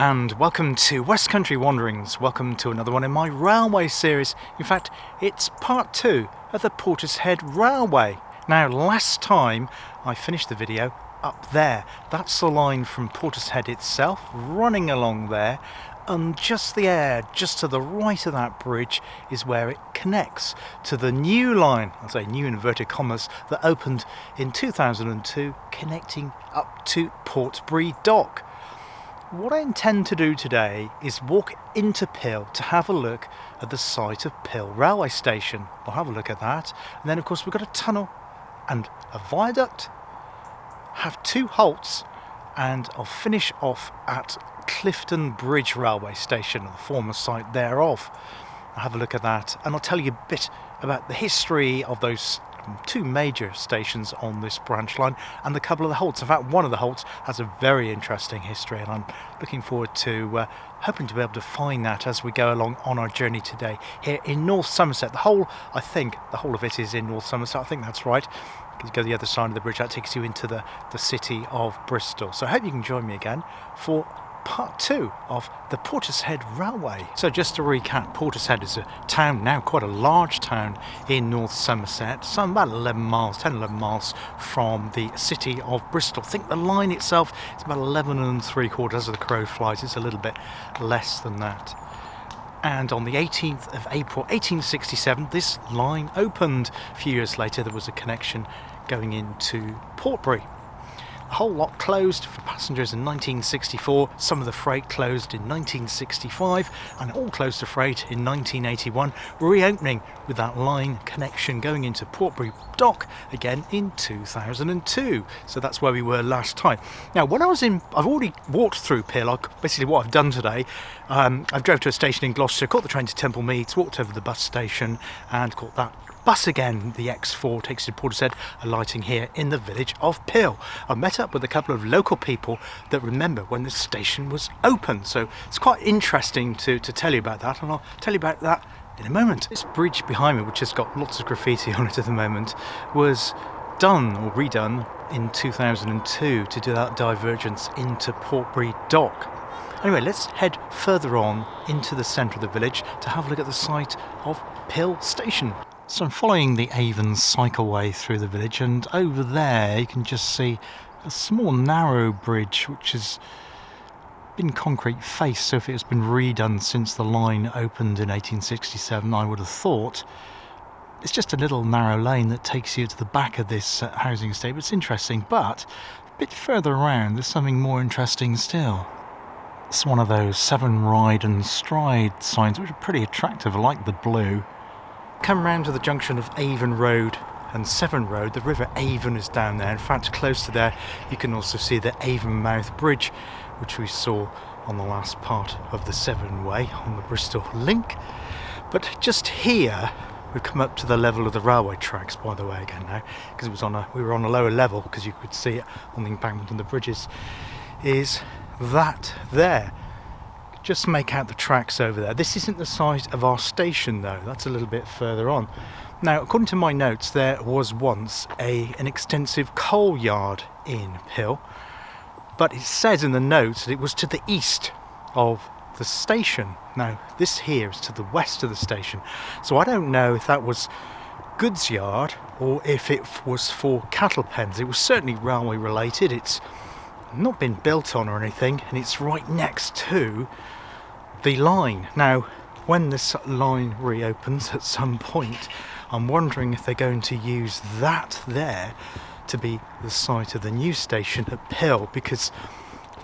and welcome to West Country Wanderings. Welcome to another one in my railway series. In fact, it's part 2 of the Portishead Railway. Now, last time I finished the video up there. That's the line from Portishead itself, running along there, and just the air, just to the right of that bridge, is where it connects to the new line, I'll say new inverted commas, that opened in 2002, connecting up to Portishead Dock. What I intend to do today is walk into Pill to have a look at the site of Pill railway station. I'll have a look at that, and then of course we've got a tunnel and a viaduct, have 2 halts, and I'll finish off at Clifton Bridge railway station, the former site thereof. I'll have a look at that, and I'll tell you a bit about the history of those 2 major stations on this branch line and a couple of the halts. In fact, one of the halts has a very interesting history, and I'm looking forward to hoping to be able to find that as we go along on our journey today here in North Somerset. I think the whole of it is in North Somerset. I think that's right. You go the other side of the bridge, that takes you into the city of Bristol. So I hope you can join me again for part 2 of the Portishead Railway. So just to recap, Portishead is a town now, quite a large town in North Somerset, some about 11 miles, 10, 11 miles from the city of Bristol. I think the line itself is about 11 3/4 as the crow flies. It's a little bit less than that. And on the 18th of April 1867, this line opened. A few years later, there was a connection going into Portbury. The whole lot closed for passengers in 1964, some of the freight closed in 1965, and all closed to freight in 1981, reopening with that line connection going into Portbury Dock again in 2002. So that's where we were last time. Now, when I've already walked through Pill. Basically what I've done today, I've drove to a station in Gloucester, caught the train to Temple Meads, walked over the bus station and caught that bus again. The X4 takes you to Portishead, alighting here in the village of Pill. I met up with a couple of local people that remember when the station was open, so it's quite interesting to tell you about that, and I'll tell you about that in a moment. This bridge behind me, which has got lots of graffiti on it at the moment, was done or redone in 2002 to do that divergence into Portbury Dock. Anyway, let's head further on into the centre of the village to have a look at the site of Pill Station. So I'm following the Avon cycleway through the village, and over there you can just see a small narrow bridge which has been concrete faced, so if it has been redone since the line opened in 1867, I would have thought. It's just a little narrow lane that takes you to the back of this housing estate. It's interesting, but a bit further around there's something more interesting still. It's one of those 7 ride and stride signs which are pretty attractive. I like the blue. Come round to the junction of Avon Road and Severn Road. The River Avon is down there. In fact, close to there you can also see the Avonmouth Bridge, which we saw on the last part of the Severn Way on the Bristol link. But just here we've come up to the level of the railway tracks, by the way, again now, because we were on a lower level, because you could see it on the embankment and the bridges. Is that there? Just make out the tracks over there. This isn't the site of our station though, that's a little bit further on. Now, according to my notes, there was once an extensive coal yard in Pill, but it says in the notes that it was to the east of the station. Now, this here is to the west of the station, so I don't know if that was goods yard or if it was for cattle pens. It was certainly railway related. It's not been built on or anything, and it's right next to the line. Now, when this line reopens at some point, I'm wondering if they're going to use that there to be the site of the new station at Pill, because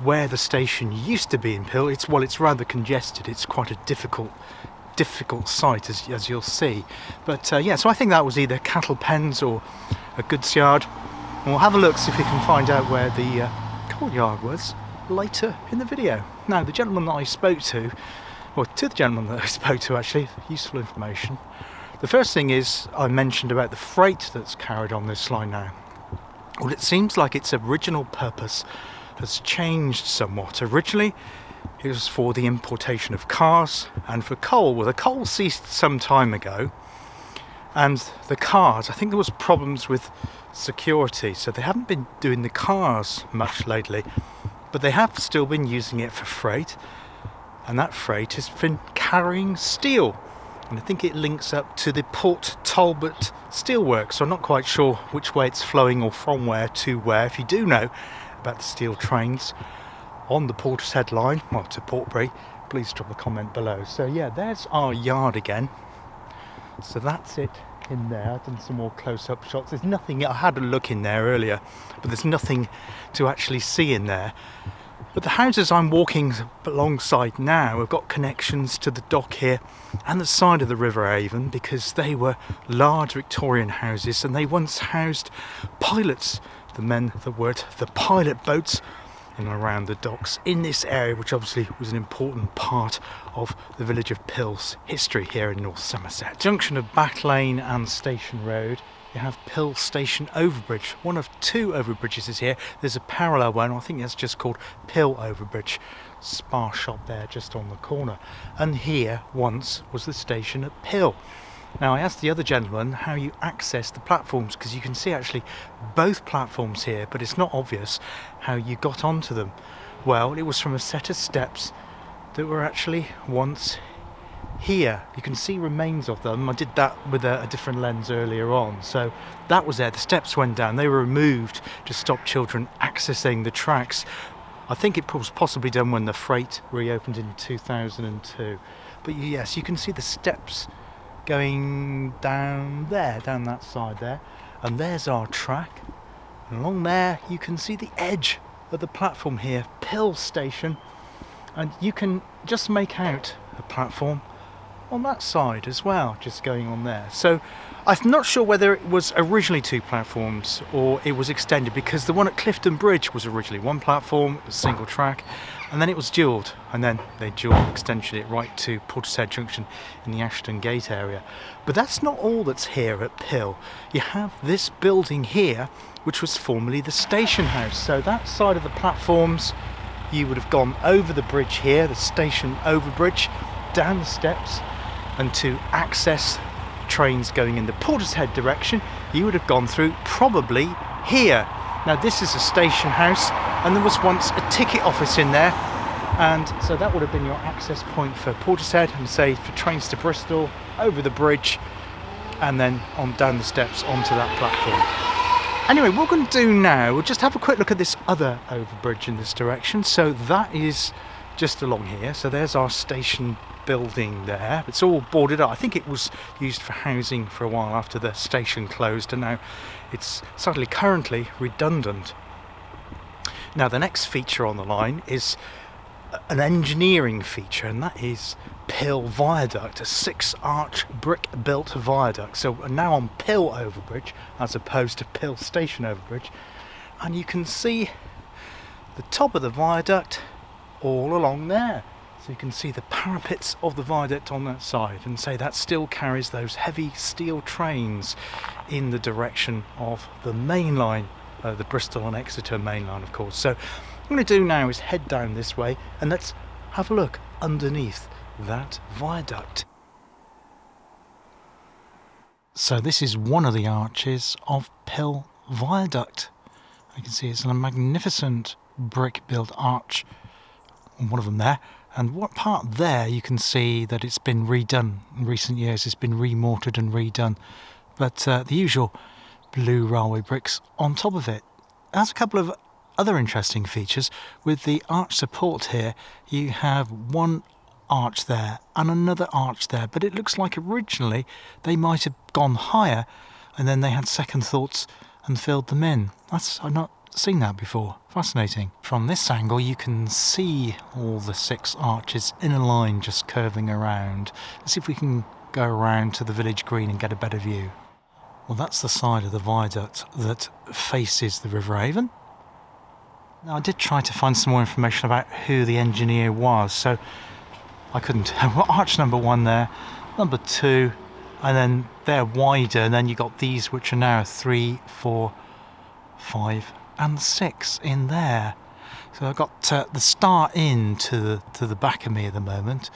where the station used to be in Pill, it's rather congested. It's quite a difficult site, as you'll see. But yeah, so I think that was either cattle pens or a goods yard. And we'll have a look, see if we can find out where the coal yard was later in the video. Now, the gentleman that I spoke to, or to the gentleman that I spoke to actually, useful information. The first thing is I mentioned about the freight that's carried on this line now. Well, it seems like its original purpose has changed somewhat. Originally it was for the importation of cars and for coal. Well, the coal ceased some time ago, and the cars, I think there was problems with security, so they haven't been doing the cars much lately. but they have still been using it for freight, and that freight has been carrying steel. And I think it links up to the Port Talbot steelworks, so I'm not quite sure which way it's flowing or from where to where. If you do know about the steel trains on the Portishead line, well, to Portbury, please drop a comment below. So yeah, there's our yard again. So that's it in there. I've done some more close-up shots. There's nothing, I had a look in there earlier, but there's nothing to actually see in there. But the houses I'm walking alongside now have got connections to the dock here and the side of the River Avon, because they were large Victorian houses and they once housed pilots, the men that worked the pilot boats in and around the docks in this area, which obviously was an important part of the village of Pill's history here in North Somerset. Junction of Back Lane and Station Road. You have Pill Station Overbridge. One of two overbridges is here. There's a parallel one, I think that's just called Pill Overbridge. Spar shop there just on the corner. And here once was the station at Pill. Now, I asked the other gentleman how you access the platforms, because you can see actually both platforms here, but it's not obvious how you got onto them. Well, it was from a set of steps that were actually once here. You can see remains of them. I did that with a different lens earlier on. So that was there. The steps went down. They were removed to stop children accessing the tracks. I think it was possibly done when the freight reopened in 2002. But yes, you can see the steps going down there, down that side there. And there's our track. And along there you can see the edge of the platform here, Pill Station. And you can just make out a platform on that side as well, just going on there. So I'm not sure whether it was originally two platforms or it was extended, because the one at Clifton Bridge was originally one platform, it was single track, and then it was dualled, and then they dual extension it right to Portishead Junction in the Ashton Gate area. But that's not all that's here at Pill. You have this building here, which was formerly the station house. So that side of the platforms, you would have gone over the bridge here, the station overbridge, down the steps, and to access trains going in the Portishead direction, you would have gone through probably here. Now this is a station house, and there was once a ticket office in there, and so that would have been your access point for Portishead, and say for trains to Bristol, over the bridge, and then on down the steps onto that platform. Anyway, what we're going to do now, we'll just have a quick look at this other overbridge in this direction. So that is just along here. So there's our station building there. It's all boarded up. I think it was used for housing for a while after the station closed, and now it's sadly currently redundant. Now the next feature on the line is an engineering feature, and that is Pill Viaduct, a 6-arch brick-built viaduct. So we're now on Pill Overbridge as opposed to Pill Station Overbridge, and you can see the top of the viaduct all along there. So you can see the parapets of the viaduct on that side, and say that still carries those heavy steel trains in the direction of the main line, the Bristol and Exeter main line, of course. So what I'm going to do now is head down this way, and let's have a look underneath that viaduct. So this is one of the arches of Pill Viaduct. You can see it's a magnificent brick-built arch on one of them there. And what part there, you can see that it's been redone in recent years. It's been remortared and redone. But the usual blue railway bricks on top of it. It has a couple of other interesting features. With the arch support here, you have one arch there and another arch there. But it looks like originally they might have gone higher, and then they had second thoughts and filled them in. I've not seen that before. Fascinating. From this angle you can see all the 6 arches in a line just curving around. Let's see if we can go around to the village green and get a better view. Well, that's the side of the viaduct that faces the River Avon. Now I did try to find some more information about who the engineer was, so I couldn't. Arch number 1 there, number 2, and then they're wider, and then you got these which are now 3, 4, 5 and 6 in there. So I've got the start in to the back of me at the moment.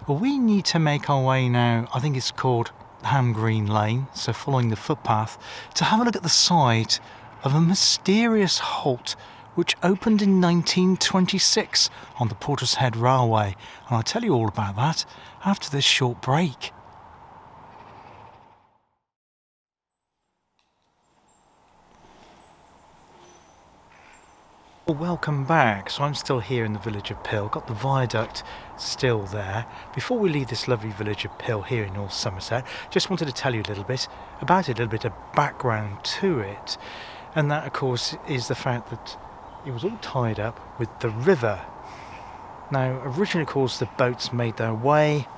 Well, we need to make our way now, I think it's called Ham Green Lane, so following the footpath, to have a look at the site of a mysterious halt which opened in 1926 on the Portishead Railway, and I'll tell you all about that after this short break. Well, welcome back. So I'm still here in the village of Pill, got the viaduct still there. Before we leave this lovely village of Pill here in North Somerset, just wanted to tell you a little bit about it, a little bit of background to it. And that, of course, is the fact that it was all tied up with the river. Now, originally, of course, the boats made their way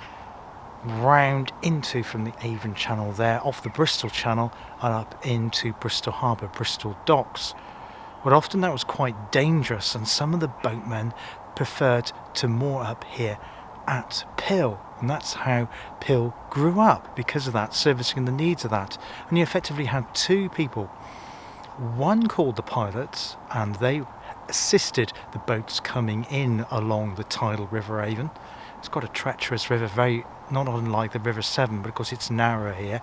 round into from the Avon channel there, off the Bristol channel, and up into Bristol Harbour, Bristol docks. But often that was quite dangerous, and some of the boatmen preferred to moor up here at Pill. And that's how Pill grew up, because of that, servicing the needs of that. And you effectively had two people. One called the pilots, and they assisted the boats coming in along the tidal River Avon. It's got a treacherous river, very not unlike the River Severn, but of course it's narrower here.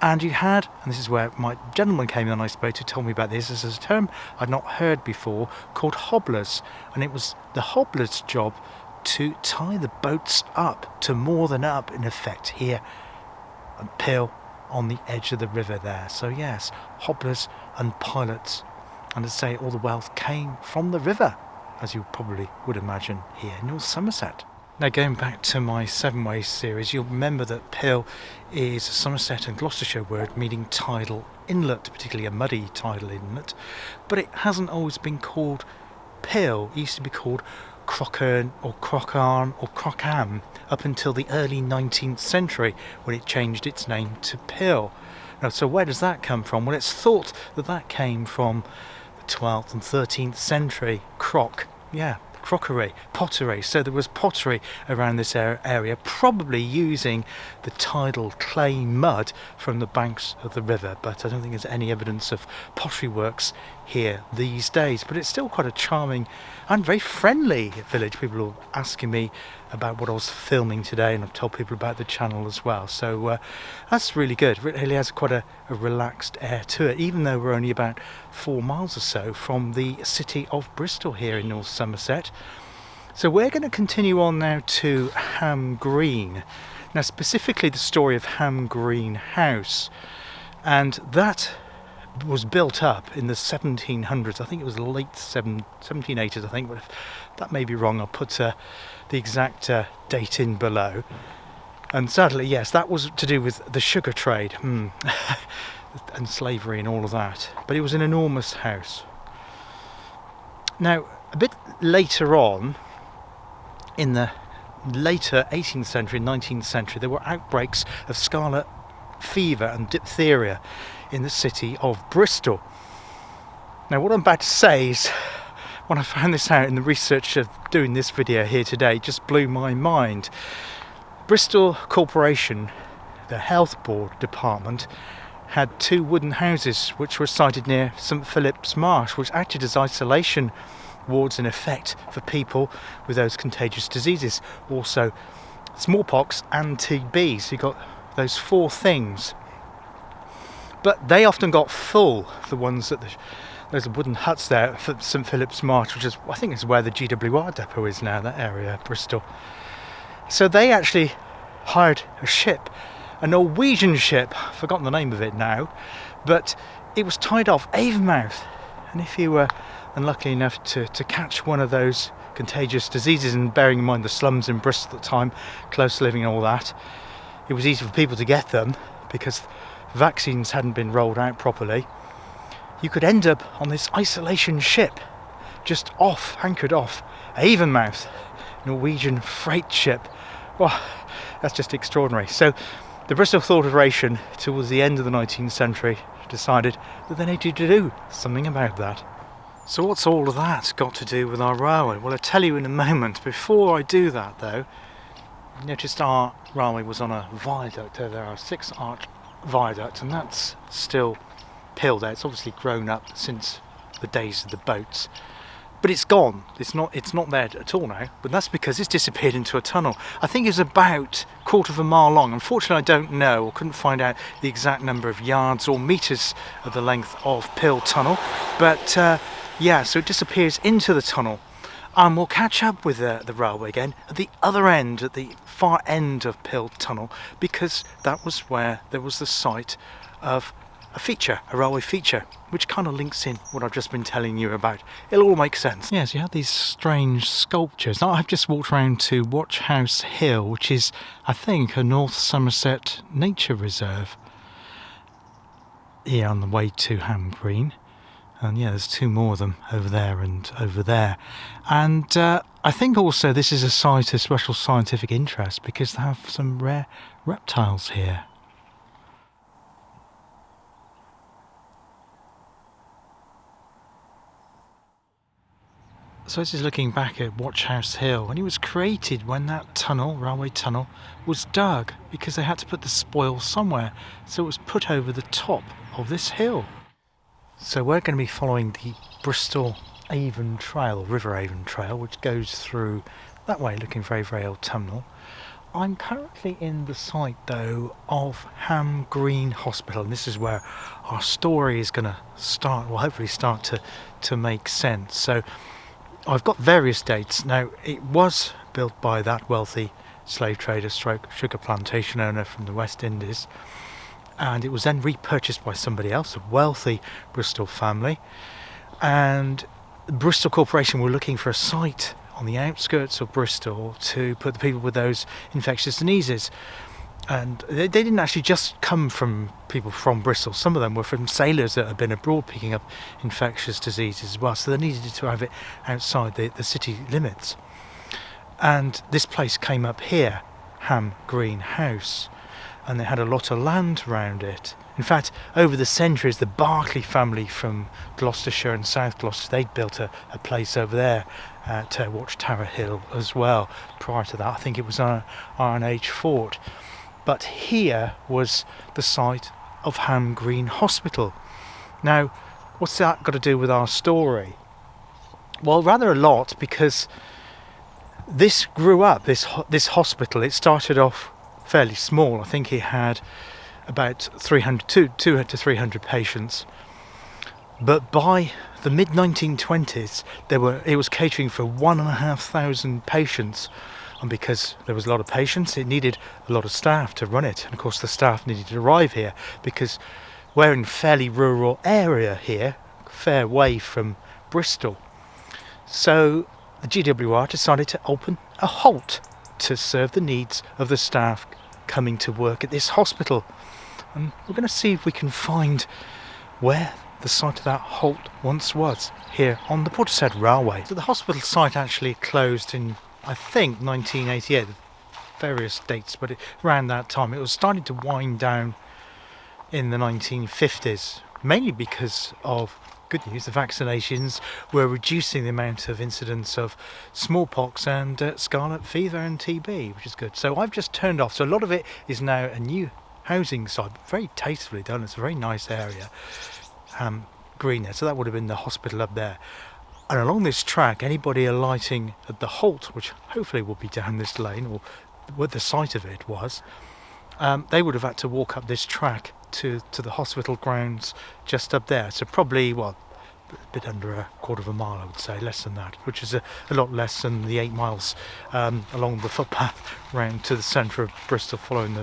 And you had, and this is where my gentleman came in on ice boat who told me about this, this is a term I'd not heard before, called hobblers. And it was the hobblers' job to tie the boats up, to moor them up in effect here at Pill on the edge of the river there. So yes, hobblers and pilots. And to say all the wealth came from the river, as you probably would imagine here in North Somerset. Now, going back to my 7 Ways series, you'll remember that Pill is a Somerset and Gloucestershire word meaning tidal inlet, particularly a muddy tidal inlet, but it hasn't always been called Pill. It used to be called Crockern or Crockarn or Crockham up until the early 19th century, when it changed its name to Pill. Now, so where does that come from? Well, it's thought that that came from the 12th and 13th century. Crockery, pottery. So there was pottery around this area, probably using the tidal clay mud from the banks of the river, but I don't think there's any evidence of pottery works here these days. But it's still quite a charming and very friendly village. People are asking me about what I was filming today, and I've told people about the channel as well, so that's really good. It really has quite a relaxed air to it, even though we're only about 4 miles or so from the City of Bristol here in North Somerset. So we're going to continue on now to Ham Green. Now, specifically the story of Ham Green House, and that was built up in the 1700s. I think it was the late 1780s, I think, but if that may be wrong, I'll put the exact date in below. And sadly, yes, that was to do with the sugar trade and slavery and all of that. But it was an enormous house. Now, a bit later on, in the later 18th century, 19th century, there were outbreaks of scarlet fever and diphtheria in the city of Bristol. Now, what I'm about to say is, when I found this out in the research of doing this video here today, it just blew my mind. Bristol Corporation, the Health Board Department, had 2 wooden houses which were sited near St Philip's Marsh, which acted as isolation wards in effect for people with those contagious diseases. Also smallpox and TB, so you got those 4 things. But they often got full, the ones that those wooden huts there for St Philip's Marsh, which is, I think, is where the GWR depot is now, that area, Bristol. So they actually hired a ship, a Norwegian ship, I've forgotten the name of it now, but it was tied off Avonmouth. And if you were unlucky enough to catch one of those contagious diseases, and bearing in mind the slums in Bristol at the time, close living and all that, it was easy for people to get them because vaccines hadn't been rolled out properly. You could end up on this isolation ship, just anchored off Avonmouth, Norwegian freight ship. Well, that's just extraordinary. So the Bristol Corporation, towards the end of the 19th century, decided that they needed to do something about that. So what's all of that got to do with our railway? Well, I'll tell you in a moment. Before I do that, though, you noticed our railway was on a viaduct. There are 6-arch viaduct, and that's still Pill there. It's obviously grown up since the days of the boats, but it's gone. It's not there at all now, but that's because it's disappeared into a tunnel. I think it's about a quarter of a mile long. Unfortunately, I don't know, or couldn't find out the exact number of yards or metres of the length of Pill tunnel, but Yeah, so it disappears into the tunnel. And we'll catch up with the railway again at the other end, at the far end of Pill Tunnel, because that was where there was the site of a railway feature, which kind of links in what I've just been telling you about. It'll all make sense. Yes, you have these strange sculptures. Now, I've just walked around to Watch House Hill, which is, I think, a North Somerset nature reserve. Here on the way to Ham Green. And yeah, there's two more of them over there and over there. And I think also this is a site of special scientific interest because they have some rare reptiles here. So this is looking back at Watch House Hill, and it was created when that tunnel, railway tunnel, was dug because they had to put the spoil somewhere. So it was put over the top of this hill. So we're going to be following the Bristol Avon Trail, River Avon Trail, which goes through that way, looking very, very autumnal. I'm currently in the site, though, of Ham Green Hospital, and this is where our story is going to start, well, hopefully start to make sense. So I've got various dates. Now, it was built by that wealthy slave trader stroke sugar plantation owner from the West Indies, and it was then repurchased by somebody else, a wealthy Bristol family, and the Bristol Corporation were looking for a site on the outskirts of Bristol to put the people with those infectious diseases. And they didn't actually just come from people from Bristol. Some of them were from sailors that had been abroad picking up infectious diseases as well, so they needed to have it outside the city limits. And this place came up here, Ham Green House, and they had a lot of land around it. In fact, over the centuries, the Berkeley family from Gloucestershire and South Gloucester, they'd built a place over there at Watchtower Hill as well. Prior to that, I think it was an Iron Age fort. But here was the site of Ham Green Hospital. Now, what's that got to do with our story? Well, rather a lot, because this grew up, this hospital. It started off fairly small. I think it had about 200 to 300 patients. But by the mid-1920s, it was catering for 1,500 patients. And because there was a lot of patients, it needed a lot of staff to run it. And of course, the staff needed to arrive here because we're in a fairly rural area here, fair way from Bristol. So the GWR decided to open a halt to serve the needs of the staff coming to work at this hospital. And we're going to see if we can find where the site of that halt once was, here on the Portishead Railway. So the hospital site actually closed in, I think, 1988, various dates, but around that time. It was starting to wind down in the 1950s, mainly because of, good news, the vaccinations were reducing the amount of incidence of smallpox and scarlet fever and TB, which is good. So I've just turned off, so a lot of it is now a new housing site, very tastefully done. It's a very nice area, green there, so that would have been the hospital up there. And along this track, anybody alighting at the halt, which hopefully will be down this lane, or what the site of it was, they would have had to walk up this track to the hospital grounds just up there. So probably, well, a bit under a quarter of a mile, I would say, less than that, which is a lot less than the 8 miles along the footpath round to the centre of Bristol, following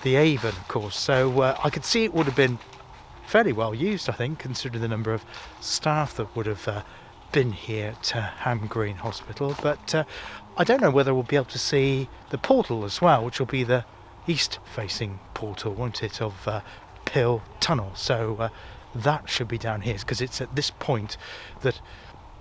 the Avon, of course. So I could see it would have been fairly well used, I think, considering the number of staff that would have been here to Ham Green Hospital. But I don't know whether we'll be able to see the portal as well, which will be the east-facing portal, won't it, of Pill Tunnel. So that should be down here, because it's at this point that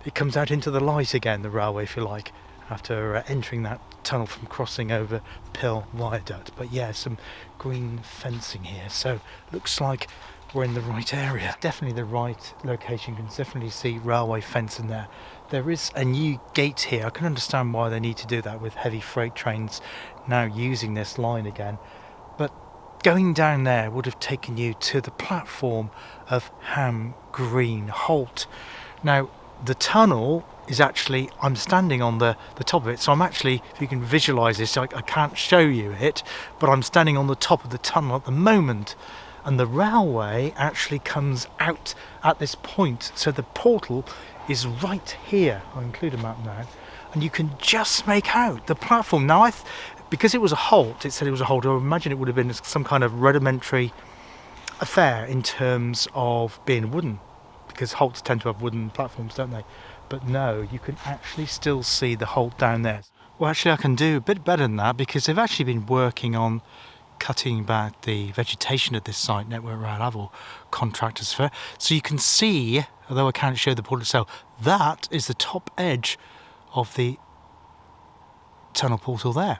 it comes out into the light again, the railway, if you like, after entering that tunnel from crossing over Pill Viaduct. But yeah, some green fencing here, so looks like we're in the right area. Definitely the right location. You can definitely see railway fencing there. There is a new gate here. I can understand why they need to do that with heavy freight trains now using this line again. But going down there would have taken you to the platform of Ham Green Halt. Now, the tunnel is actually, I'm standing on the top of it, so I'm actually, if you can visualise this, I can't show you it, but I'm standing on the top of the tunnel at the moment. and the railway actually comes out at this point. So the portal is right here. I'll include a map now, and you can just make out the platform. Now, because it was a halt, it said it was a halt, I imagine it would have been some kind of rudimentary affair in terms of being wooden, because halts tend to have wooden platforms, don't they? But no, you can actually still see the halt down there. Well, actually I can do a bit better than that, because they've actually been working on cutting back the vegetation at this site, Network Rail Avon contractors for. So you can see, although I can't show the portal itself, that is the top edge of the tunnel portal there.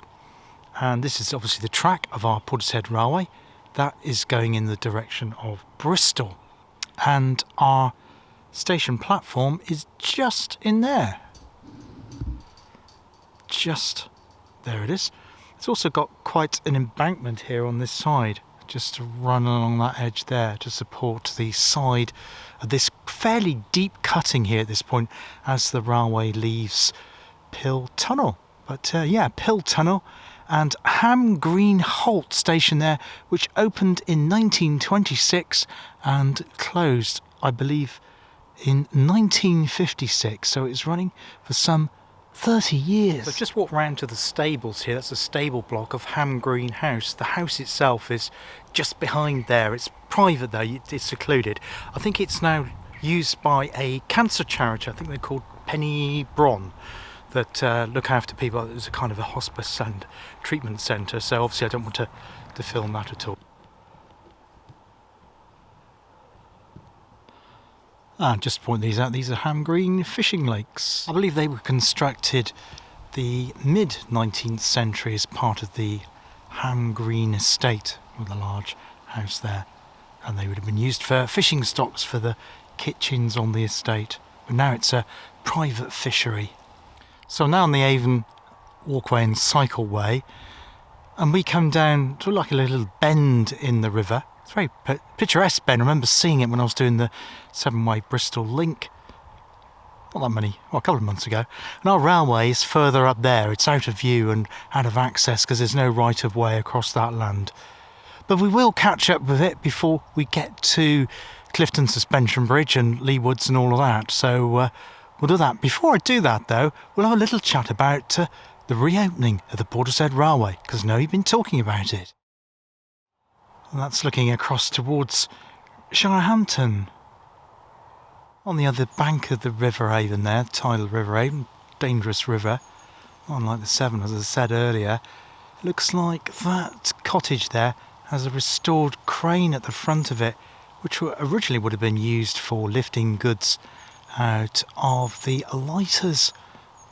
And this is obviously the track of our Portishead Railway. That is going in the direction of Bristol. And our station platform is just in there. Just there it is. It's also got quite an embankment here on this side, just to run along that edge there to support the side of this fairly deep cutting here at this point as the railway leaves Pill Tunnel. But yeah, Pill Tunnel and Green Halt station there, which opened in 1926 and closed, I believe, in 1956. So it's running for some 30 years. So just walk round to the stables here. That's a stable block of Green House. The house itself is just behind there. It's private though, it's secluded. I think it's now used by a cancer charity. I think they're called Penny Bron, that look after people. It was a kind of a hospice and treatment centre, so obviously I don't want to film that at all. And just to point these out, these are Ham Green fishing lakes. I believe they were constructed the mid-19th century as part of the Ham Green estate, with a large house there, and they would have been used for fishing stocks for the kitchens on the estate, but now it's a private fishery. So now on the Avon walkway and cycleway, and we come down to like a little bend in the river. It's a very picturesque bend. I remember seeing it when I was doing the 7-way Bristol link, not that many, well, a couple of months ago. And our railway is further up there. It's out of view and out of access because there's no right of way across that land. But we will catch up with it before we get to Clifton Suspension Bridge and Lee Woods and all of that. So we'll do that. Before I do that though, we'll have a little chat about the reopening of the Portishead Railway, because I know you've been talking about it. And that's looking across towards Shirehampton. On the other bank of the River Avon there, tidal River Avon, dangerous river, unlike the Severn as I said earlier. It looks like that cottage there has a restored crane at the front of it, which originally would have been used for lifting goods out of the lighters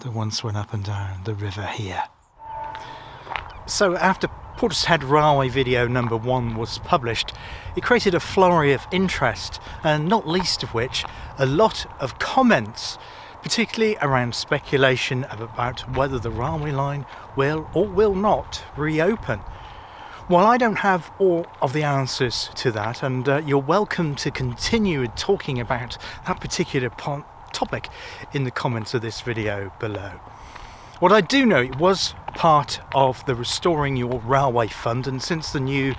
that once went up and down the river here. So after Portishead Railway video number 1 was published, it created a flurry of interest, and not least of which a lot of comments, particularly around speculation about whether the railway line will or will not reopen. While I don't have all of the answers to that, and you're welcome to continue talking about that particular topic in the comments of this video below. What I do know, it was part of the Restoring Your Railway Fund, and since the new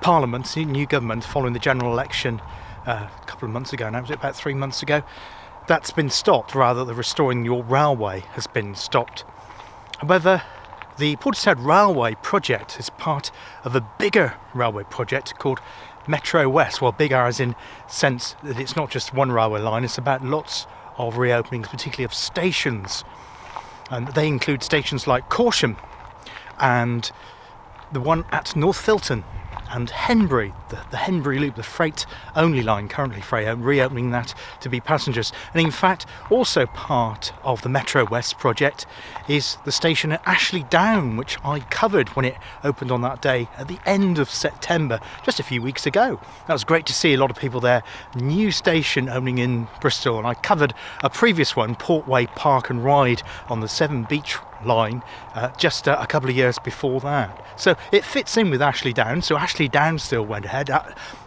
Parliament, new government following the general election a couple of months ago now, was it about 3 months ago, that's been stopped. Rather, the Restoring Your Railway has been stopped. However, the Portishead Railway project is part of a bigger railway project called Metro West. Well, bigger as in sense that it's not just one railway line, it's about lots of reopenings, particularly of stations. And they include stations like Corsham and the one at North Filton and Henbury, the Henbury Loop, the freight only line, currently reopening that to be passengers. And in fact, also part of the Metro West project is the station at Ashley Down, which I covered when it opened on that day at the end of September, just a few weeks ago. That was great to see a lot of people there. New station opening in Bristol, and I covered a previous one, Portway Park and Ride on the Severn Beach line, just a couple of years before that. So it fits in with Ashley Down, so Ashley Down still went ahead,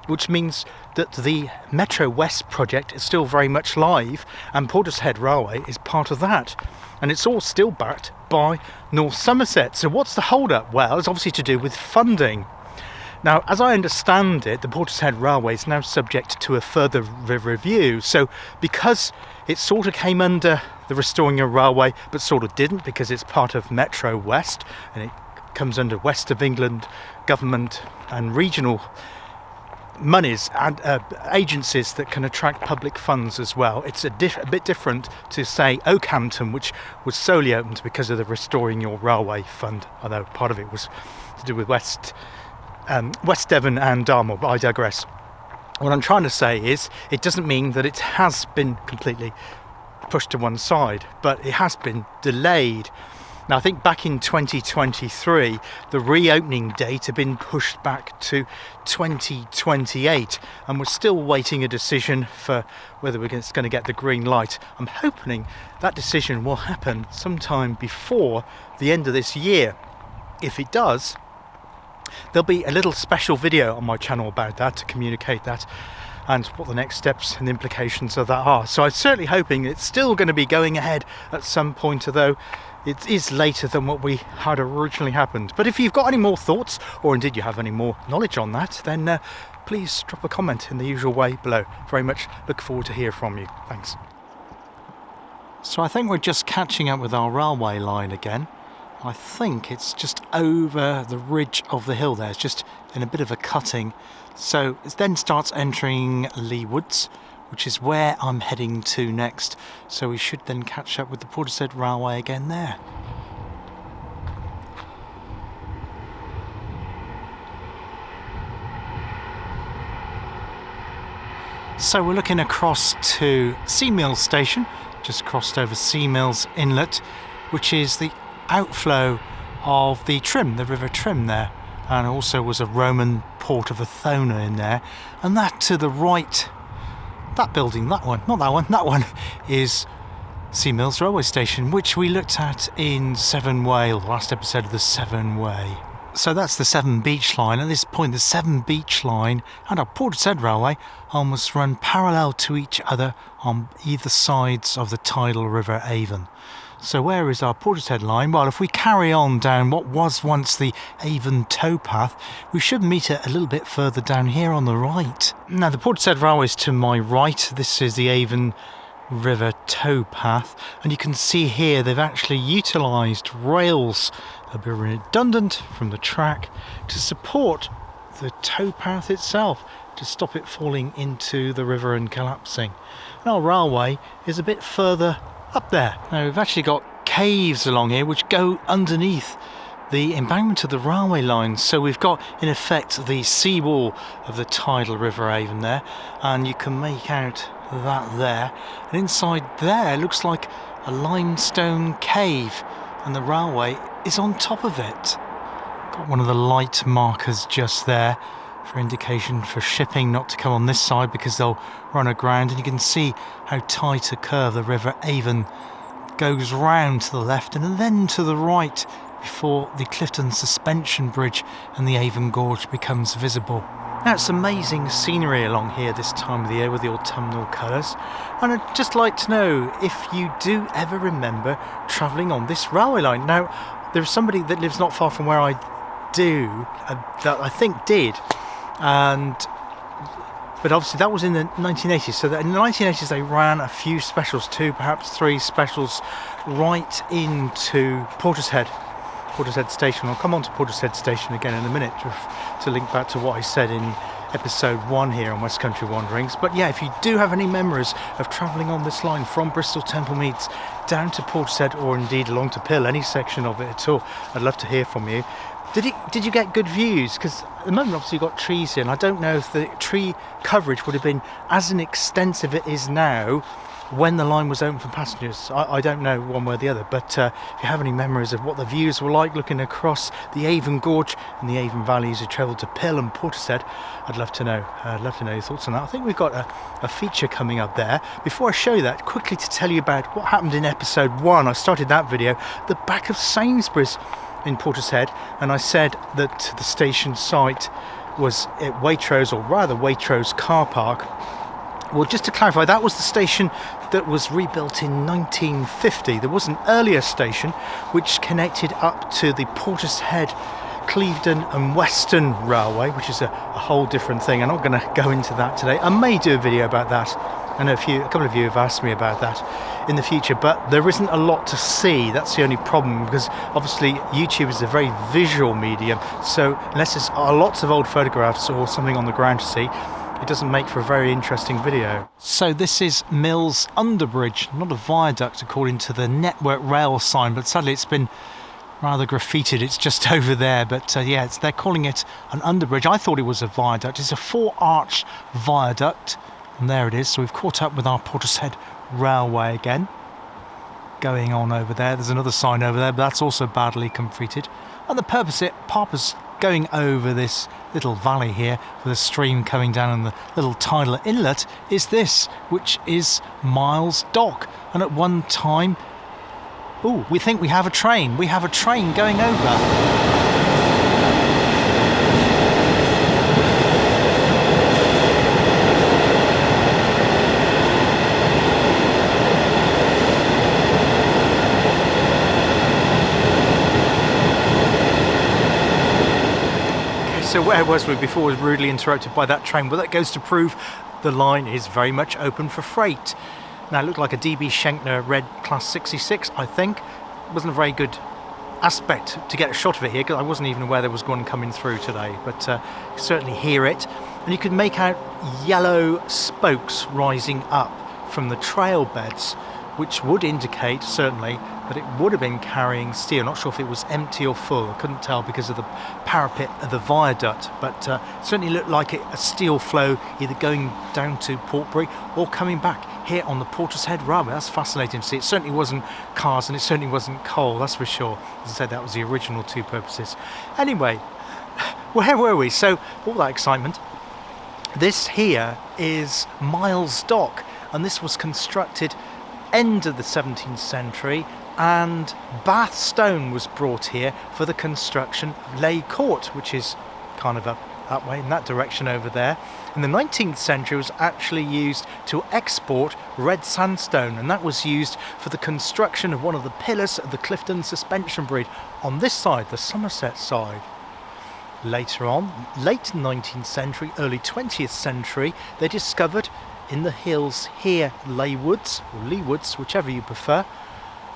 which means that the Metro West project is still very much live, and Portishead Railway is part of that, and it's all still backed by North Somerset. So what's the hold up? Well, it's obviously to do with funding. Now, as I understand it, the Portishead Railway is now subject to a further review. So because it sort of came under the Restoring Your Railway, but sort of didn't, because it's part of Metro West and it comes under West of England government and regional monies and agencies that can attract public funds as well. It's a bit different to, say, Oakhampton, which was solely opened because of the Restoring Your Railway Fund, although part of it was to do with West Devon and Dartmoor, but I digress. What I'm trying to say is it doesn't mean that it has been completely pushed to one side, but it has been delayed. Now, I think back in 2023, the reopening date had been pushed back to 2028, and we're still waiting a decision for whether we're going to get the green light. I'm hoping that decision will happen sometime before the end of this year. If it does, there'll be a little special video on my channel about that to communicate that and what the next steps and implications of that are. So I'm certainly hoping it's still going to be going ahead at some point, although it is later than what we had originally happened. But if you've got any more thoughts, or indeed you have any more knowledge on that, then please drop a comment in the usual way below. Very much look forward to hear from you. Thanks. So I think we're just catching up with our railway line again. I think it's just over the ridge of the hill there. It's just in a bit of a cutting. So it then starts entering Lee Woods, which is where I'm heading to next. So we should then catch up with the Portishead Railway again there. So we're looking across to Seamills Station, just crossed over Seamills Inlet, which is the outflow of the Trim, the River Trim there. And also was a Roman port of Athona in there. And that to the right, that building, that one, not that one, that one is Seamills Railway Station, which we looked at in Severn Way, the last episode of the Severn Way. So that's the Severn Beach line. At this point, the Severn Beach line and our Portishead Railway almost run parallel to each other on either sides of the tidal river Avon. So where is our Portishead line? Well, if we carry on down what was once the Avon towpath, we should meet it a little bit further down here on the right. Now, the Portishead Railway is to my right. This is the Avon River towpath, and you can see here they've actually utilised rails that have been redundant from the track to support the towpath itself, to stop it falling into the river and collapsing. And our railway is a bit further up there. Now we've actually got caves along here which go underneath the embankment of the railway line, so we've got in effect the seawall of the tidal river Avon there, and you can make out that there, and inside there looks like a limestone cave, and the railway is on top of it. Got one of the light markers just there for indication for shipping not to come on this side because they'll run aground, and you can see how tight a curve the river Avon goes round to the left and then to the right before the Clifton Suspension Bridge and the Avon Gorge becomes visible. Now, it's amazing scenery along here this time of the year with the autumnal colours, and I'd just like to know if you do ever remember travelling on this railway line. Now, there's somebody that lives not far from where I do, that I think did, but obviously that was in the 1980s, so that in the 1980s they ran a few specials, 2 perhaps 3 specials right into Portishead Station. I'll come on to Portishead Station again in a minute to link back to what I said in episode 1 here on West Country Wanderings. But yeah, if you do have any memories of travelling on this line from Bristol Temple Meads down to Portishead, or indeed along to Pill, any section of it at all, I'd love to hear from you. Did you get good views? Because at the moment obviously you've got trees here, and I don't know if the tree coverage would have been as extensive it is now when the line was open for passengers. I don't know one way or the other, but if you have any memories of what the views were like looking across the Avon Gorge and the Avon Valley as you travel to Pill and Portishead, I'd love to know. I'd love to know your thoughts on that. I think we've got a feature coming up there. Before I show you that, quickly to tell you about what happened in episode 1. I started that video the back of Sainsbury's in Portishead, and I said that the station site was at Waitrose, or rather Waitrose car park. Well, just to clarify, that was the station that was rebuilt in 1950. There was an earlier station which connected up to the Portishead Clevedon and Western Railway, which is a whole different thing. I'm not going to go into that today. I may do a video about that. I know a couple of you have asked me about that in the future, but there isn't a lot to see. That's the only problem, because obviously YouTube is a very visual medium, so unless there's lots of old photographs or something on the ground to see, it doesn't make for a very interesting video. So this is Mills Underbridge, not a viaduct according to the Network Rail sign, but sadly it's been rather graffitied. It's just over there, but yeah, they're calling it an underbridge. I thought it was a viaduct. It's a 4-arch viaduct, and there it is. So we've caught up with our Portishead Railway again, going on over there. There's another sign over there, but that's also badly completed. And the purpose going over this little valley here with a stream coming down and the little tidal inlet is this, which is Miles Dock. And at one time, oh, we think we have a train. We have a train going over. So where was we before I was rudely interrupted by that train? Well, that goes to prove the line is very much open for freight. Now, it looked like a DB Schenkner red class 66, I think. It wasn't a very good aspect to get a shot of it here, because I wasn't even aware there was one coming through today, but you certainly hear it. And you could make out yellow spokes rising up from the trail beds, which would indicate, certainly, that it would have been carrying steel. Not sure if it was empty or full. I couldn't tell because of the parapet of the viaduct, but certainly looked like a steel flow either going down to Portbury or coming back here on the Portishead Railway. That's fascinating to see. It certainly wasn't cars and it certainly wasn't coal, that's for sure. As I said, that was the original two purposes. Anyway, where were we? So, all that excitement. This here is Miles Dock, and this was constructed end of the 17th century, and Bath stone was brought here for the construction of Leigh Court, which is kind of up that way in that direction over there. In the 19th century, it was actually used to export red sandstone, and that was used for the construction of one of the pillars of the Clifton Suspension Bridge on this side, the Somerset side. Later on, late 19th century, early 20th century, they discovered in the hills here, Leywoods, or Leewoods, whichever you prefer,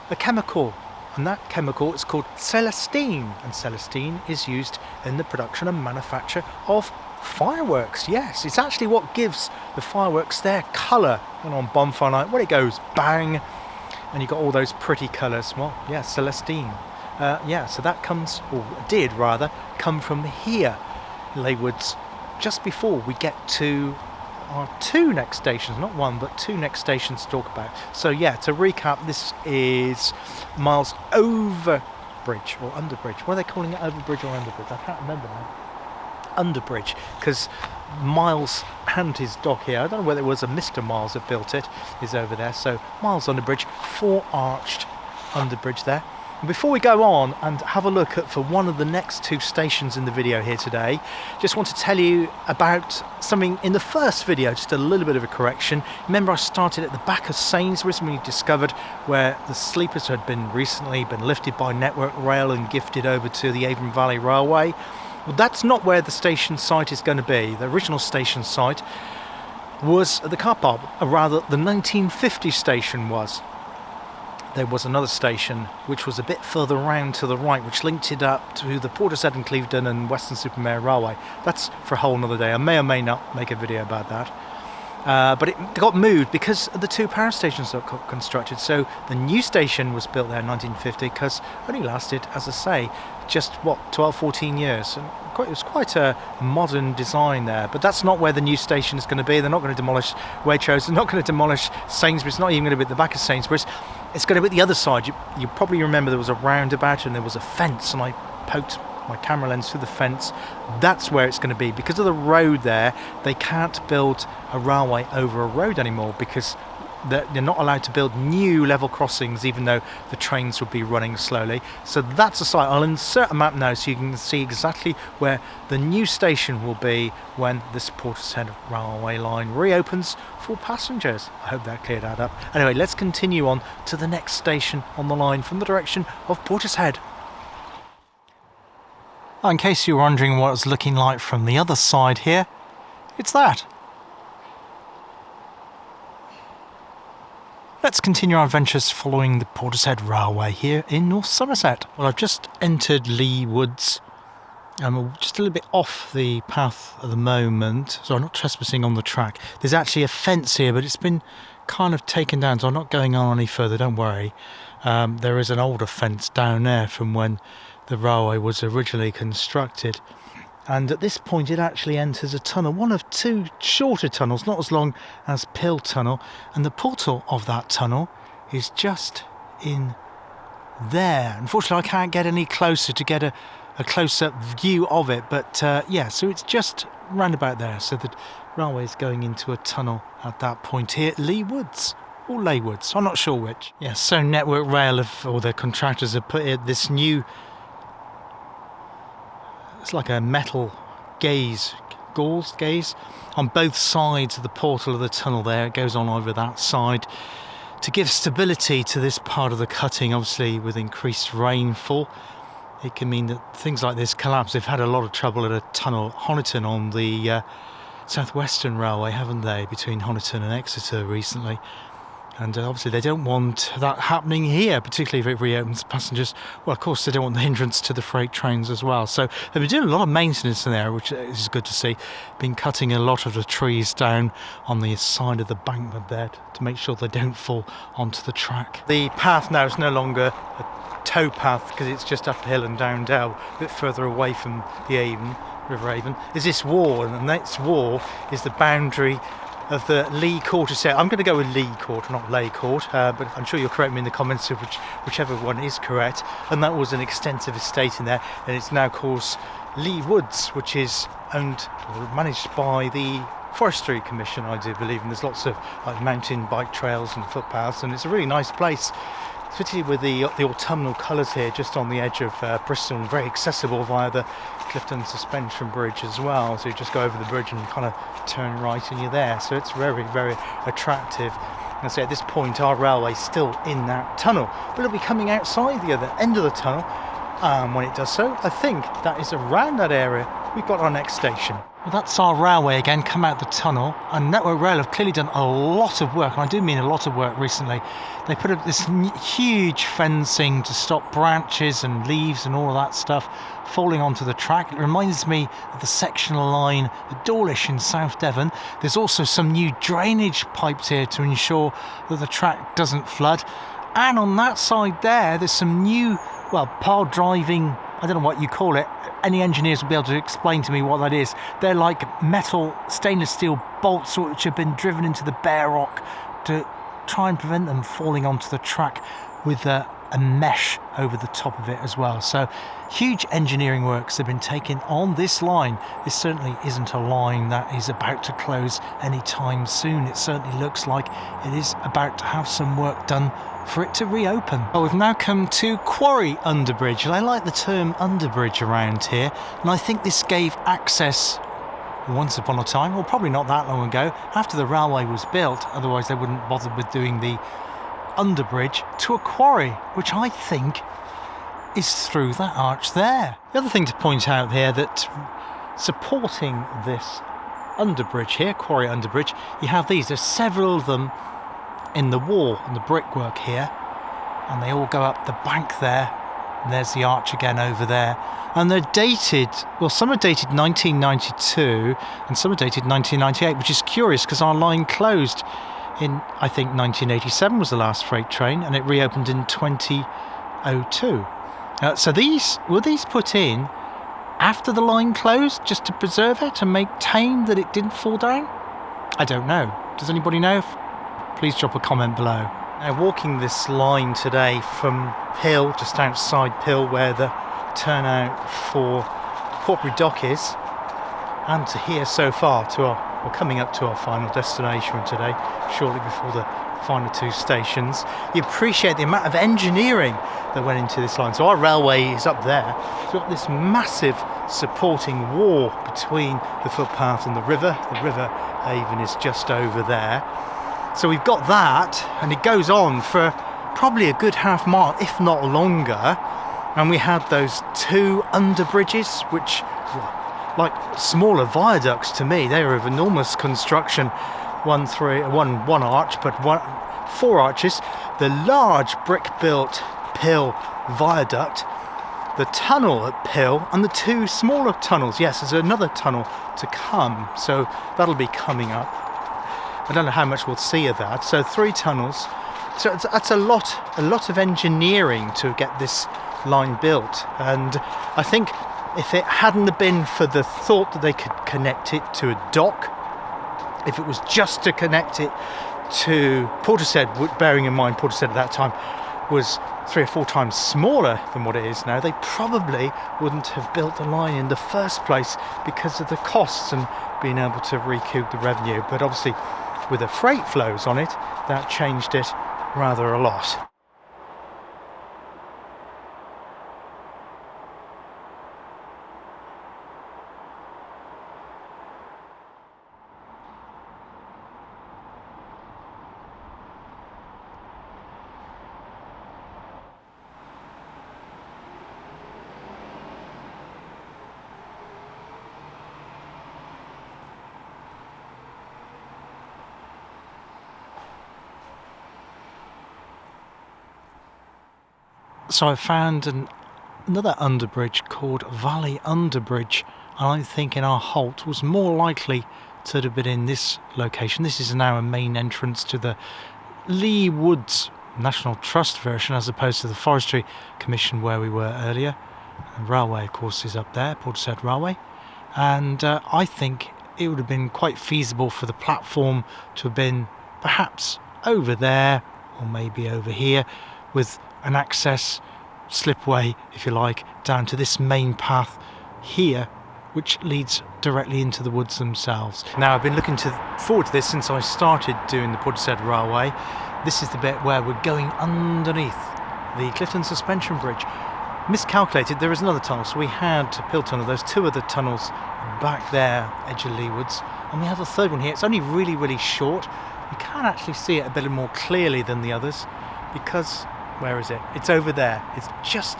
a chemical, and that chemical is called celestine, and celestine is used in the production and manufacture of fireworks. Yes, it's actually what gives the fireworks their colour. And on bonfire night, when it goes bang, and you've got all those pretty colours, well, yeah, celestine. Yeah, so that comes, or did rather, come from here, Leywoods, just before we get to our two next stations, not one, but two next stations to talk about. So yeah, to recap, this is Miles Overbridge, or Underbridge. What are they calling it, Overbridge or Underbridge? I can't remember now. Underbridge, because Miles and his dock here, I don't know whether it was a Mr. Miles that built it, is over there. So Miles Underbridge, 4-arched underbridge there. And before we go on and have a look at for one of the next two stations in the video here today, just want to tell you about something in the first video, just a little bit of a correction. Remember, I started at the back of Sainsbury's when we discovered where the sleepers had recently been lifted by Network Rail and gifted over to the Avon Valley Railway. Well, that's not where the station site is going to be. The original station site was at the car park, or rather the 1950 station was. There was another station which was a bit further round to the right, which linked it up to the Portishead and Clevedon and Western-super-Mare Railway. That's for a whole another day. I may or may not make a video about that. But it got moved because the two power stations that got constructed. So the new station was built there in 1950, because it only lasted, as I say, just 12, 14 years. And it was quite a modern design there. But that's not where the new station is going to be. They're not going to demolish Waitrose. They're not going to demolish Sainsbury's. It's not even going to be at the back of Sainsbury's. It's going to be at the other side. You probably remember there was a roundabout and there was a fence, and I poked my camera lens through the fence. That's where it's going to be. Because of the road there, they can't build a railway over a road anymore, because they're not allowed to build new level crossings, even though the trains would be running slowly. So that's a site. I'll insert a map now so you can see exactly where the new station will be when this Portishead railway line reopens for passengers. I hope that cleared that up. Anyway, let's continue on to the next station on the line from the direction of Portishead. Oh, in case you were wondering what it's looking like from the other side here, it's that. Let's continue our adventures following the Portishead Railway here in North Somerset. Well, I've just entered Lee Woods. I'm just a little bit off the path at the moment, so I'm not trespassing on the track. There's actually a fence here, but it's been kind of taken down, so I'm not going on any further, don't worry. There is an older fence down there from when the railway was originally constructed. And at this point it actually enters a tunnel, one of two shorter tunnels, not as long as Pill Tunnel, and the portal of that tunnel is just in there. Unfortunately I can't get any closer to get a close-up view of it, but yeah, so it's just round about there. So the railway is going into a tunnel at that point here at Lee Woods, or Leigh Woods, I'm not sure which. Yeah, so Network Rail or the contractors have put in this new, it's like a metal gauze on both sides of the portal of the tunnel there. It goes on over that side to give stability to this part of the cutting. Obviously with increased rainfall it can mean that things like this collapse. They've had a lot of trouble at a tunnel at Honiton on the South Western Railway, haven't they, between Honiton and Exeter recently. And obviously they don't want that happening here, particularly if it reopens passengers. Well, of course, they don't want the hindrance to the freight trains as well. So they've been doing a lot of maintenance in there, which is good to see. Been cutting a lot of the trees down on the side of the bankment there to make sure they don't fall onto the track. The path now is no longer a tow path because it's just uphill and down Dell, a bit further away from the Avon, River Avon. Is this wall, and this wall is the boundary of the Lee Court estate. I'm going to go with Lee Court, not Leigh Court, but I'm sure you'll correct me in the comments of whichever one is correct. And that was an extensive estate in there, and it's now called Lee Woods, which is owned or managed by the Forestry Commission, I do believe. And there's lots of like mountain bike trails and footpaths, and it's a really nice place, particularly with the autumnal colours here, just on the edge of Bristol, and very accessible via the Clifton Suspension Bridge as well. So you just go over the bridge and kind of turn right and you're there. So it's very, very attractive. And I say at this point our railway's still in that tunnel, but it'll be coming outside the other end of the tunnel. When it does so, I think that is around that area we've got our next station. Well, that's our railway again, come out the tunnel, and Network Rail have clearly done a lot of work, and I do mean a lot of work recently. They put up this huge fencing to stop branches and leaves and all of that stuff falling onto the track. It reminds me of the sectional line at Dawlish in South Devon. There's also some new drainage pipes here to ensure that the track doesn't flood. And on that side there's some new, well, pile driving, I don't know what you call it. Any engineers will be able to explain to me what that is. They're like metal, stainless steel bolts which have been driven into the bare rock to try and prevent them falling onto the track, with a mesh over the top of it as well. So huge engineering works have been taken on this line. This certainly isn't a line that is about to close anytime soon. It certainly looks like it is about to have some work done for it to reopen. Well, we've now come to Quarry Underbridge, and I like the term underbridge around here, and I think this gave access once upon a time, or probably not that long ago, after the railway was built, otherwise they wouldn't bother with doing the underbridge, to a quarry, which I think is through that arch there. The other thing to point out here, that supporting this underbridge here, Quarry Underbridge, you have these, there's several of them in the wall and the brickwork here, and they all go up the bank there, and there's the arch again over there, and they're dated, well, some are dated 1992 and some are dated 1998, which is curious because our line closed in, I think, 1987 was the last freight train, and it reopened in 2002. So were these put in after the line closed just to preserve it and maintain that it didn't fall down? I don't know. Does anybody know? Please drop a comment below. Now, walking this line today from Pill, just outside Pill, where the turnout for Portbury Dock is, and to here so far, we're coming up to our final destination today, shortly before the final two stations. You appreciate the amount of engineering that went into this line. So our railway is up there. We've got this massive supporting wall between the footpath and the river. The River Avon is just over there. So we've got that, and it goes on for probably a good half mile, if not longer. And we had those two under bridges, which like smaller viaducts to me. They were of enormous construction. One arch, but four arches. The large brick-built Pill Viaduct, the tunnel at Pill, and the two smaller tunnels. Yes, there's another tunnel to come, so that'll be coming up. I don't know how much we'll see of that. So 3 tunnels. So that's a lot of engineering to get this line built. And I think if it hadn't been for the thought that they could connect it to a dock, if it was just to connect it to Portishead, bearing in mind Portishead at that time was 3 or 4 times smaller than what it is now, they probably wouldn't have built the line in the first place because of the costs and being able to recoup the revenue. But obviously with the freight flows on it, that changed it rather a lot. So I found another underbridge called Valley Underbridge, and I'm thinking our halt was more likely to have been in this location. This is now a main entrance to the Lee Woods National Trust version as opposed to the Forestry Commission where we were earlier. The railway, of course, is up there, Portishead Railway, and I think it would have been quite feasible for the platform to have been perhaps over there or maybe over here with an access slipway, if you like, down to this main path here, which leads directly into the woods themselves. Now, I've been looking forward to this since I started doing the Portishead Railway. This is the bit where we're going underneath the Clifton Suspension Bridge. Miscalculated, there is another tunnel, so we had Pill Tunnel, there's 2 other tunnels back there, edge of Lee Woods, and we have a third one here. It's only really short. You can actually see it a bit more clearly than the others because where is it? It's over there. It's just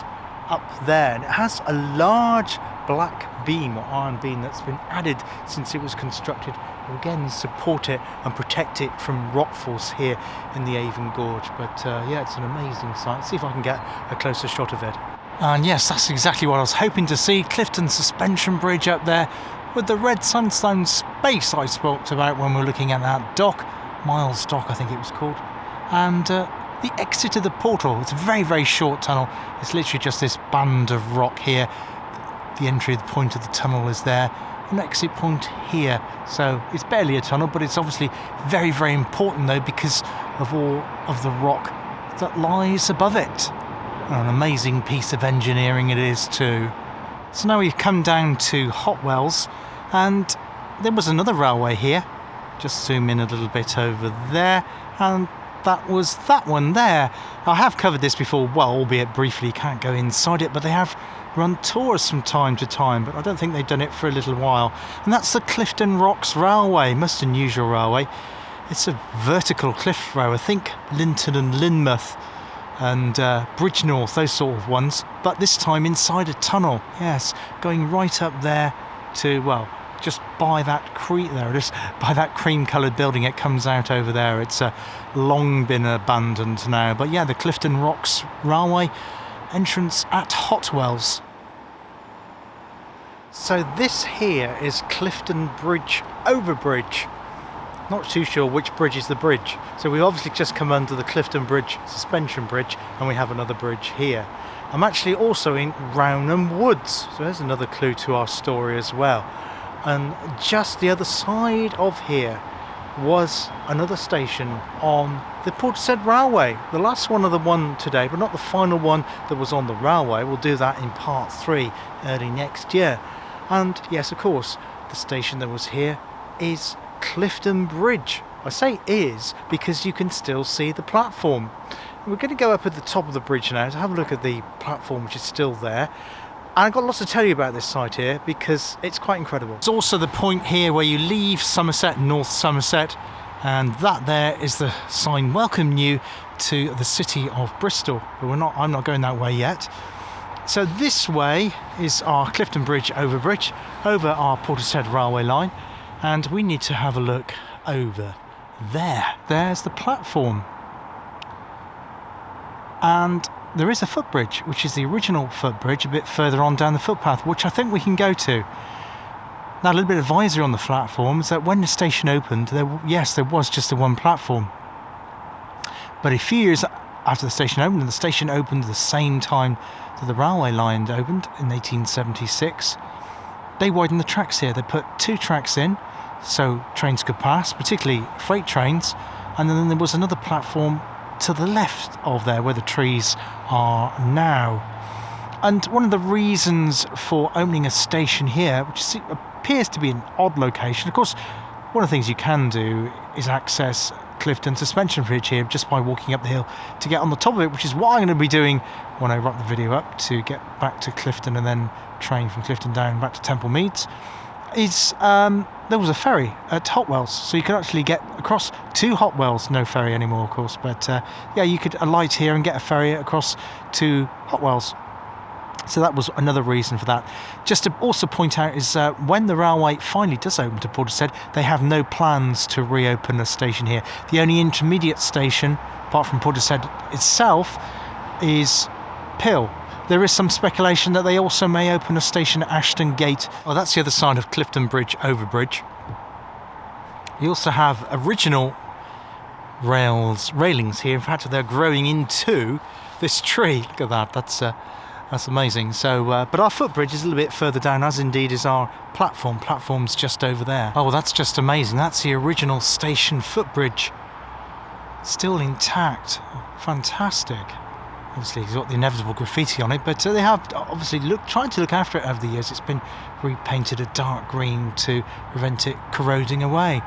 up there, and it has a large black beam or iron beam that's been added since it was constructed to again support it and protect it from rockfalls here in the Avon Gorge. But yeah, it's an amazing sight. Let's see if I can get a closer shot of it. And yes, that's exactly what I was hoping to see. Clifton Suspension Bridge up there with the red sandstone space I spoke about when we were looking at that dock, Miles Dock I think it was called, and the exit of the portal. It's a very short tunnel. It's literally just this band of rock here. The entry point of the tunnel is there. An exit point here. So it's barely a tunnel, but it's obviously very important though because of all of the rock that lies above it. An amazing piece of engineering it is too. So now we've come down to Hotwells, and there was another railway here. Just zoom in a little bit over there, and that was that one there. I have covered this before, well, albeit briefly, can't go inside it, but they have run tours from time to time, but I don't think they've done it for a little while. And that's the Clifton Rocks Railway, most unusual railway. It's a vertical cliff railway, I think Linton and Lynmouth and Bridgenorth, those sort of ones, but this time inside a tunnel. Yes, going right up there to, well, just by that cream-coloured building. It comes out over there. It's long been abandoned now, but yeah, the Clifton Rocks Railway entrance at Hotwells. So this here is Clifton Bridge overbridge. Not too sure which bridge is the bridge. So we've obviously just come under the Clifton Bridge Suspension Bridge, and we have another bridge here. I'm actually also in Rownham Woods, so there's another clue to our story as well. And just the other side of here was another station on the Portishead Railway. The last one of the one today, but not the final one that was on the railway. We'll do that in part 3 early next year. And yes, of course, the station that was here is Clifton Bridge. I say is because you can still see the platform. We're going to go up at the top of the bridge now to have a look at the platform, which is still there. And I've got lots to tell you about this site here because it's quite incredible. It's also the point here where you leave Somerset, North Somerset, and that there is the sign "Welcome you to the City of Bristol." But I'm not going that way yet. So this way is our Clifton Bridge overbridge over our Portishead railway line, and we need to have a look over there. There's the platform, and there is a footbridge, which is the original footbridge a bit further on down the footpath, which I think we can go to. Now, a little bit of advisory on the platform is that when the station opened, there was just the one platform, but a few years after the station opened, and the station opened at the same time that the railway line opened in 1876, they widened the tracks here. They put 2 tracks in so trains could pass, particularly freight trains, and then there was another platform to the left of there where the trees are now. And one of the reasons for opening a station here, which appears to be an odd location, of course, one of the things you can do is access Clifton Suspension Bridge here just by walking up the hill to get on the top of it, which is what I'm going to be doing when I wrap the video up to get back to Clifton and then train from Clifton down back to Temple Meads. There was a ferry at Hotwells, so you could actually get across to Hotwells. No ferry anymore, of course, but yeah, you could alight here and get a ferry across to Hotwells. So that was another reason for that. Just to also point out is when the railway finally does open to Portishead, they have no plans to reopen a station here. The only intermediate station, apart from Portishead itself, is Pill. There is some speculation that they also may open a station at Ashton Gate. Oh, that's the other side of Clifton Bridge overbridge. You also have original railings here. In fact, they're growing into this tree. Look at that. That's amazing. So, but our footbridge is a little bit further down, as indeed is our platform. Platform's just over there. Oh, well, that's just amazing. That's the original station footbridge, still intact. Fantastic. Obviously, it's got the inevitable graffiti on it, but they have obviously tried to look after it over the years. It's been repainted a dark green to prevent it corroding away.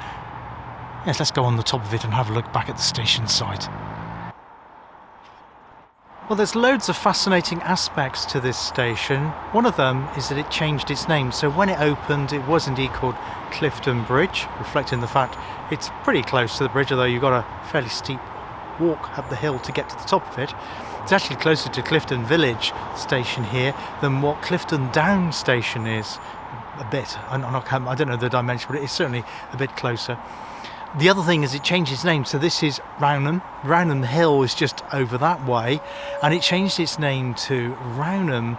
Yes, let's go on the top of it and have a look back at the station site. Well, there's loads of fascinating aspects to this station. One of them is that it changed its name. So when it opened, it was indeed called Clifton Bridge, reflecting the fact it's pretty close to the bridge, although you've got a fairly steep walk up the hill to get to the top of it. It's actually closer to Clifton Village station here than what Clifton Down station is. A bit. I don't know the dimension, but it's certainly a bit closer. The other thing is it changed its name, so this is Rownham. Rownham Hill is just over that way, and it changed its name to Rownham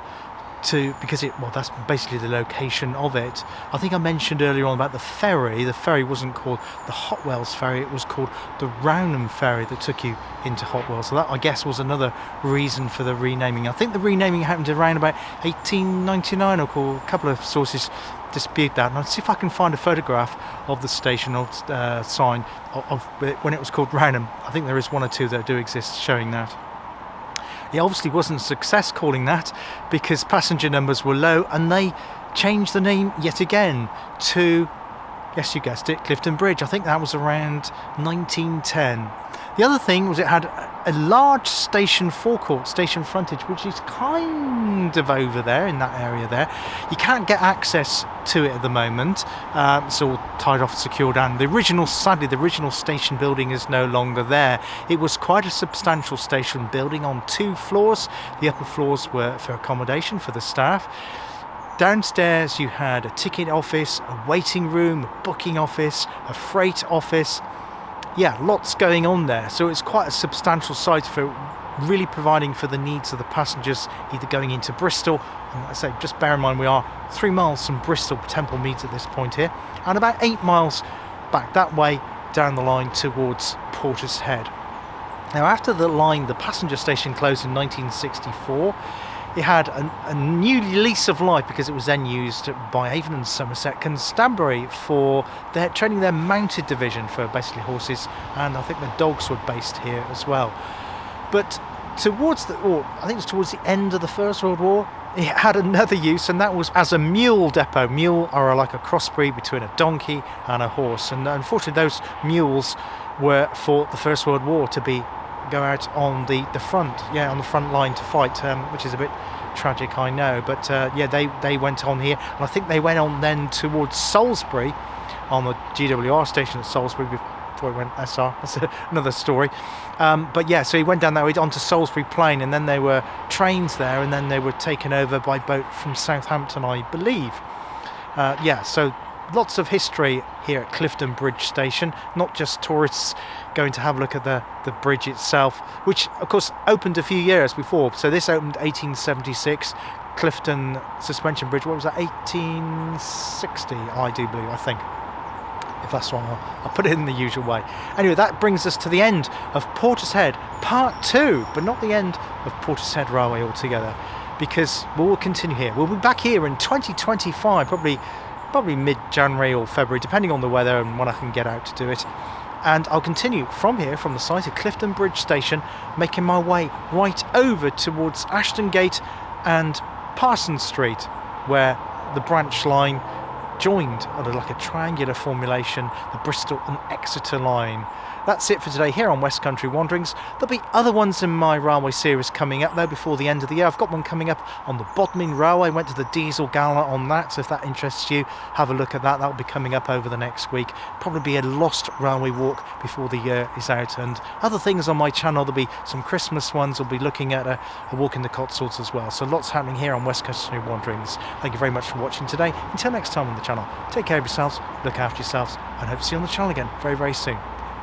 because that's basically the location of it. I think I mentioned earlier on about the ferry. The ferry wasn't called the Hotwells ferry, it was called the Rownham ferry that took you into Hotwells. So that, I guess, was another reason for the renaming. I think the renaming happened around about 1899, or a couple of sources dispute that, and I'll see if I can find a photograph of the station or sign of when it was called Rownham. I think there is one or two that do exist showing that. It obviously wasn't a success calling that because passenger numbers were low, and they changed the name yet again to, yes, you guessed it, Clifton Bridge. I think that was around 1910. The other thing was it had a large station forecourt, station frontage, which is kind of over there in that area there. You can't get access to it at the moment. It's all tied off, secured, and sadly, the original station building is no longer there. It was quite a substantial station building on 2 floors. The upper floors were for accommodation for the staff. Downstairs you had a ticket office, a waiting room, a booking office, a freight office. Yeah, lots going on there. So it's quite a substantial site for really providing for the needs of the passengers either going into Bristol, and I say just bear in mind we are 3 miles from Bristol Temple Meads at this point here, and about 8 miles back that way down the line towards Portishead. Now, after the passenger station closed in 1964, it had a new lease of life because it was then used by Avon and Somerset Constabulary for training their mounted division for basically horses, and I think the dogs were based here as well. But towards the end of the First World War, it had another use, and that was as a mule depot. Mule are like a crossbreed between a donkey and a horse, and unfortunately those mules were for the First World War to go out on the front line to fight, which is a bit tragic, I know, but they went on here, and I think they went on then towards Salisbury on the GWR station at Salisbury Thought it went SR. That's another story. But yeah, so he went down that way onto Salisbury Plain, and then there were trains there, and then they were taken over by boat from Southampton, I believe. Yeah, so lots of history here at Clifton Bridge station, not just tourists going to have a look at the bridge itself, which of course opened a few years before. So this opened 1876, Clifton Suspension Bridge, what was that, 1860, I do believe, I think. If that's wrong, I'll put it in the usual way. Anyway, that brings us to the end of Portishead Part 2, but not the end of Portishead Railway altogether, because we will continue here. We'll be back here in 2025, probably mid-January or February, depending on the weather and when I can get out to do it. And I'll continue from here, from the site of Clifton Bridge Station, making my way right over towards Ashton Gate and Parsons Street, where the branch line joined under like a triangular formulation, the Bristol and Exeter line. That's it for today here on West Country Wanderings. There'll be other ones in my railway series coming up though before the end of the year. I've got one coming up on the Bodmin Railway. Went to the diesel gala on that, so if that interests you, have a look at that. That'll be coming up over the next week. Probably be a lost railway walk before the year is out, and other things on my channel. There'll be some Christmas ones. We'll be looking at a walk in the Cotswolds as well. So lots happening here on West Country Wanderings. Thank you very much for watching today. Until next time on the channel, take care of yourselves, look after yourselves, and hope to see you on the channel again very, very soon.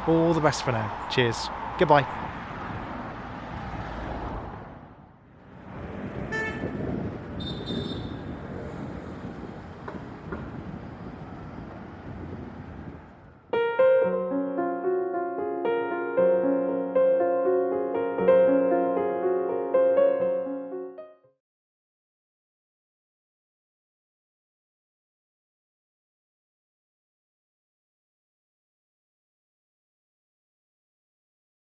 All the best for now. Cheers. Goodbye.